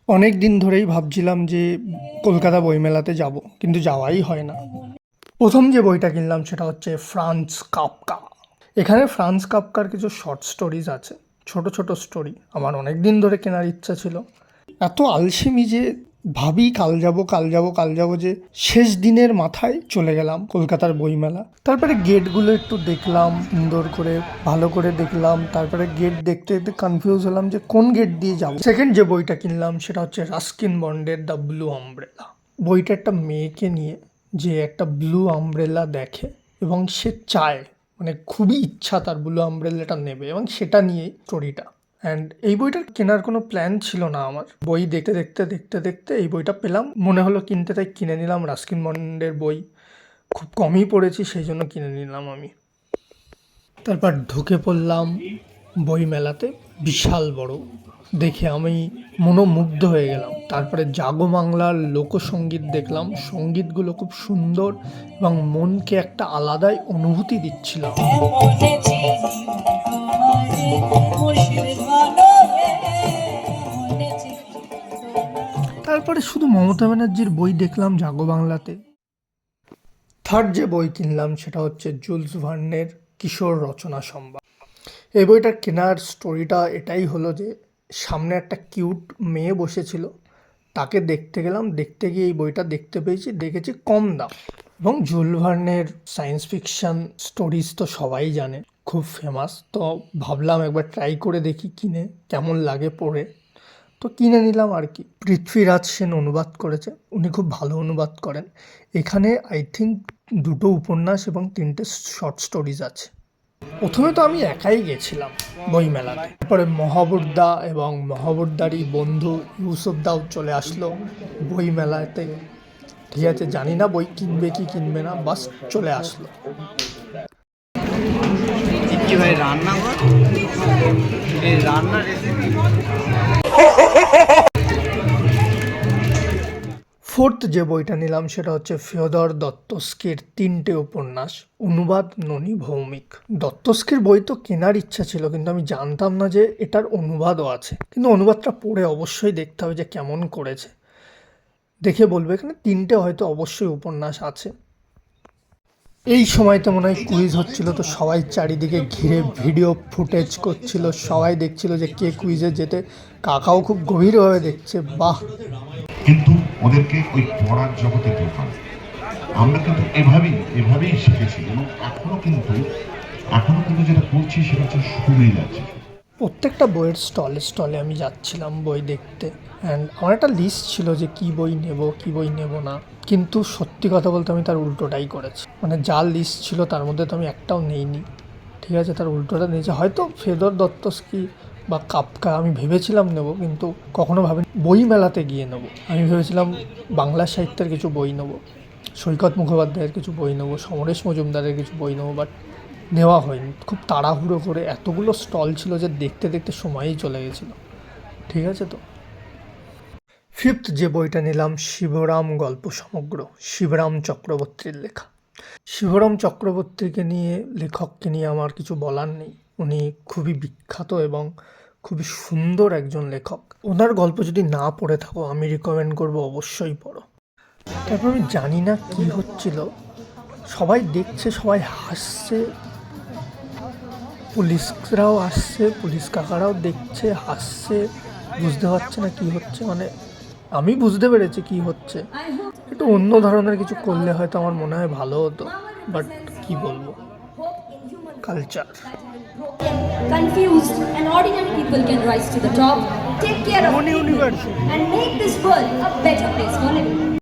অনেক দিন ধরেই ভাবছিলাম যে কলকাতা বইমেলাতে যাব, কিন্তু যাওয়াই হয় না। প্রথম যে বইটা কিনলাম সেটা হচ্ছে ফ্রান্স কাফকা। এখানে ফ্রান্স কাফকার কিছু শর্ট স্টোরিজ আছে, ছোট ছোট স্টোরি। আমার অনেক দিন ধরে কেনার ইচ্ছা ছিল। এত আলসেমি যে ভাবি কাল যাব কাল যাব কাল যাব, যে শেষ দিনের মাথায় চলে গেলাম কলকাতার বইমেলা। তারপরে গেটগুলো একটু দেখলাম, সুন্দর করে ভালো করে দেখলাম। তারপরে গেট দেখতে দেখতে কনফিউজ হলাম যে কোন গেট দিয়ে যাব। সেকেন্ড যে বইটা কিনলাম সেটা হচ্ছে রাস্কিন বন্ডের দ্য ব্লু আমব্রেলা। বইটা একটা মেয়েকে নিয়ে, যে একটা ব্লু আমব্রেলা দেখে এবং সে চায়, মানে খুবই ইচ্ছা তার ব্লু আমব্রেলাটা নেবে, এবং সেটা নিয়েই স্টোরিটা। অ্যান্ড এই বইটা কেনার কোনো প্ল্যান ছিল না আমার। বই দেখতে দেখতে দেখতে দেখতে এই বইটা পেলাম, মনে হলো কিনতে, তাই কিনে নিলাম। রাস্কিন বন্ডের বই খুব কমই পড়েছি, সেই জন্য কিনে নিলাম আমি। তারপর ঢুকে পড়লাম বই মেলাতে, বিশাল বড়। দেখে আমি মনোমুগ্ধ হয়ে গেলাম। তারপরে জাগো বাংলার লোকসঙ্গীত দেখলাম। সঙ্গীতগুলো খুব সুন্দর এবং মনকে একটা আলাদাই অনুভূতি দিচ্ছিল। তারপরে শুধু মমতা ব্যানার্জির বই দেখলাম জাগো বাংলাতে। থার্ড যে বই কিনলাম সেটা হচ্ছে জুলস ভার্নের কিশোর রচনা সম্ভার। এই বইটার কেনার স্টোরিটা এটাই হলো যে, সামনে একটা কিউট মেয়ে বসেছিল, তাকে দেখতে গেলাম। দেখতে গিয়ে এই বইটা দেখতে পেয়েছি, দেখেছি কম দাম। এবং জুল ভার্নের সায়েন্স ফিকশন স্টোরিজ তো সবাই জানে, খুব ফেমাস। তো ভাবলাম একবার ট্রাই করে দেখি কিনে কেমন লাগে পড়ে। তো কিনে নিলাম আর কি। পৃথ্বীরাজ সেন অনুবাদ করেছে, উনি খুব ভালো অনুবাদ করেন। এখানে আই থিঙ্ক 2টো উপন্যাস এবং 3টে শর্ট স্টোরিজ আছে। প্রথমে তো আমি একাই গেছিলাম বইমেলাতে। তারপরে মহাবুরদা এবং মহাবুরদারই বন্ধু ইউসুফ দাও চলে আসলো বইমেলাতে। ঠিক আছে, জানি না বই কিনবে কি কিনবে না, বাস চলে আসলো। কি ভাই রান্নাঘর, এই রান্নার রেসিপি। ফোর্থ যে বইটা নিলাম সেটা হচ্ছে ফিওদর দত্তস্কির 3টে উপন্যাস, অনুবাদ ননী ভৌমিক। দত্তস্কির বই তো কেনার ইচ্ছা ছিল, কিন্তু আমি জানতাম না যে এটার অনুবাদও আছে। কিন্তু অনুবাদটা পড়ে অবশ্যই দেখতে হবে যে কেমন করেছে, দেখে বলবে। এখানে 3টে হয়তো অবশ্যই উপন্যাস আছে। এই সময়তে মনে হয় কুইজ হচ্ছিল, তো সবাই চারিদিকে ঘিরে ভিডিও ফুটেজ করছিল, সবাই দেখছিল যে কে কুইজে যেতে। কাকাও খুব গভীরভাবে দেখছে, বাহ। কিন্তু ওদেরকে ওই পড়ার জগতে ঢোকান। আমরা কিন্তু এভাবেই শিখেছি, এবং এখনো কিন্তু যেটা করছি সেটা হচ্ছে শুনে যাচ্ছে। প্রত্যেকটা বইয়ের স্টলে স্টলে আমি যাচ্ছিলাম বই দেখতে। অ্যান্ড আমার একটা লিস্ট ছিল যে কী বই নেব কী বই নেব না, কিন্তু সত্যি কথা বলতে আমি তার উল্টোটাই করেছি। মানে যা লিস্ট ছিল তার মধ্যে তো আমি একটাও নেইনি, ঠিক আছে, তার উল্টোটা নিয়েছে। হয়তো ফেদর দত্তস্কি বা কাফকা আমি ভেবেছিলাম নেব, কিন্তু কখনো ভাবিনি বই মেলাতে গিয়ে নেব। আমি ভেবেছিলাম বাংলা সাহিত্যের কিছু বই নেব, সৈকত মুখোপাধ্যায়ের কিছু বই নেব, সমরেশ মজুমদারের কিছু বই নেব, বাট নেওয়া হয়নি। খুব তাড়াহুড়ো করে, এতগুলো স্টল ছিল যে দেখতে দেখতে সময়ই চলে গেছিলো। ঠিক আছে তো। ফিফথ যে বইটা নিলাম শিবরাম গল্প সমগ্র, শিবরাম চক্রবর্তীর লেখা। শিবরাম চক্রবর্তীকে নিয়ে, লেখককে নিয়ে আমার কিছু বলার নেই। উনি খুবই বিখ্যাত এবং খুবই সুন্দর একজন লেখক। ওনার গল্প যদি না পড়ে থাকো, আমি রিকমেন্ড করবো অবশ্যই পড়ো। তারপর আমি জানি না কি হচ্ছিল, সবাই দেখছে, সবাই হাসছে, পুলিশরাও আসছে, পুলিশ কাকারাও দেখছে, হাসছে, বুঝতে পারছে না কি হচ্ছে। মানে আমি বুঝতে পেরেছি কি হচ্ছে। একটু অন্য ধরনের কিছু করলে হয়তো আমার মনে হয় ভালো হতো, বাট কি বলবো, culture. Confused and ordinary people can rise to the top, take care of people, University. and make this world a better place for living.